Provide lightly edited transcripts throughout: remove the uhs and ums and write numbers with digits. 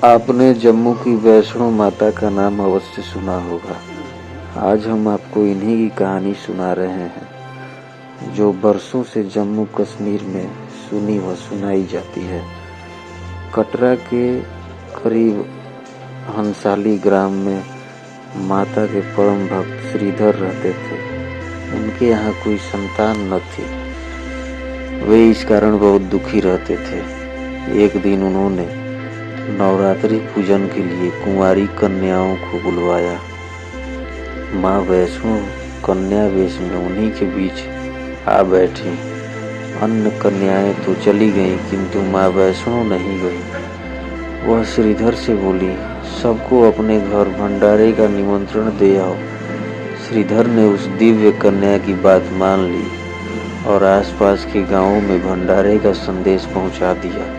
आपने जम्मू की वैष्णो माता का नाम अवश्य सुना होगा। आज हम आपको इन्हीं की कहानी सुना रहे हैं जो बरसों से जम्मू कश्मीर में सुनी व सुनाई जाती है। कटरा के करीब हंसाली ग्राम में माता के परम भक्त श्रीधर रहते थे। उनके यहाँ कोई संतान न थी। वे इस कारण बहुत दुखी रहते थे। एक दिन उन्होंने नवरात्रि पूजन के लिए कुंवारी कन्याओं को बुलवाया। माँ वैष्णो कन्या वेश में उन्हीं के बीच आ बैठी। अन्य कन्याएं तो चली गईं, किंतु माँ वैष्णो नहीं गई। वह श्रीधर से बोली, सबको अपने घर भंडारे का निमंत्रण दे आओ। श्रीधर ने उस दिव्य कन्या की बात मान ली और आसपास के गांवों में भंडारे का संदेश पहुंचा दिया।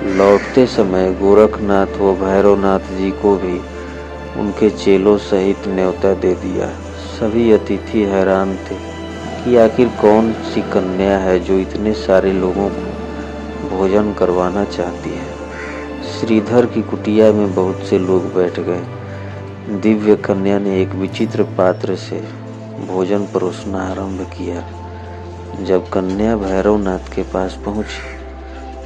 लौटते समय गोरखनाथ व भैरवनाथ जी को भी उनके चेलों सहित न्योता दे दिया। सभी अतिथि हैरान थे कि आखिर कौन सी कन्या है जो इतने सारे लोगों को भोजन करवाना चाहती है। श्रीधर की कुटिया में बहुत से लोग बैठ गए। दिव्य कन्या ने एक विचित्र पात्र से भोजन परोसना आरंभ किया। जब कन्या भैरवनाथ के पास पहुंची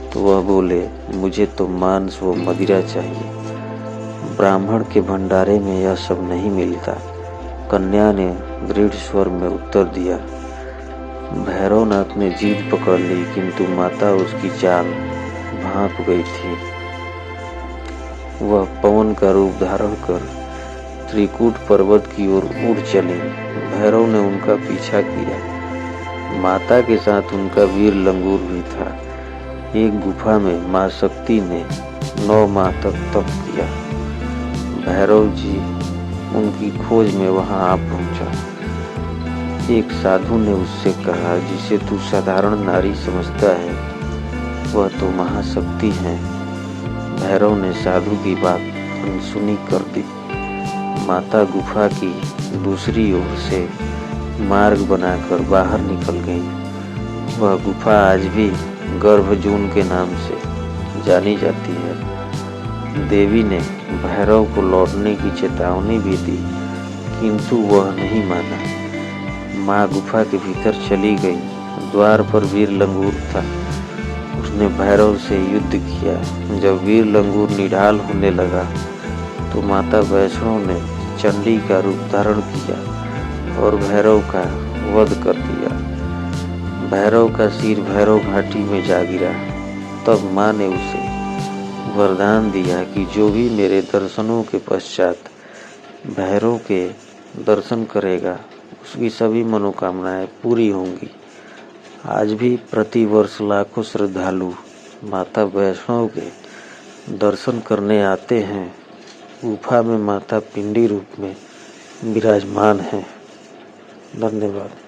तो वह बोले, मुझे तो मांस व मदिरा चाहिए। ब्राह्मण के भंडारे में यह सब नहीं मिलता। कन्या ने दृढ़ स्वर में उत्तर दिया। भैरवनाथ ने जीद पकड़ ली, किंतु माता उसकी चाल भांप गई थी। वह पवन का रूप धारण कर त्रिकूट पर्वत की ओर उड़ चली। भैरव ने उनका पीछा किया। माता के साथ उनका वीर लंगूर भी था। एक गुफा में माँ शक्ति ने 9 माह तक तप किया। भैरव जी उनकी खोज में वहां आ पहुंचा। एक साधु ने उससे कहा, जिसे तू साधारण नारी समझता है वह तो महाशक्ति है। भैरव ने साधु की बात अनसुनी कर दी। माता गुफा की दूसरी ओर से मार्ग बनाकर बाहर निकल गई। वह गुफा आज भी गर्भजून के नाम से जानी जाती है। देवी ने भैरव को लौटने की चेतावनी भी दी, किंतु वह नहीं माना। माँ गुफा के भीतर चली गई। द्वार पर वीर लंगूर था। उसने भैरव से युद्ध किया। जब वीर लंगूर निढाल होने लगा तो माता वैष्णो ने चंडी का रूप धारण किया और भैरव का वध कर दिया। भैरव का सिर भैरव घाटी में जा गिरा। तब माँ ने उसे वरदान दिया कि जो भी मेरे दर्शनों के पश्चात भैरव के दर्शन करेगा उसकी सभी मनोकामनाएं पूरी होंगी। आज भी प्रतिवर्ष लाखों श्रद्धालु माता वैष्णो के दर्शन करने आते हैं। गुफा में माता पिंडी रूप में विराजमान है। धन्यवाद।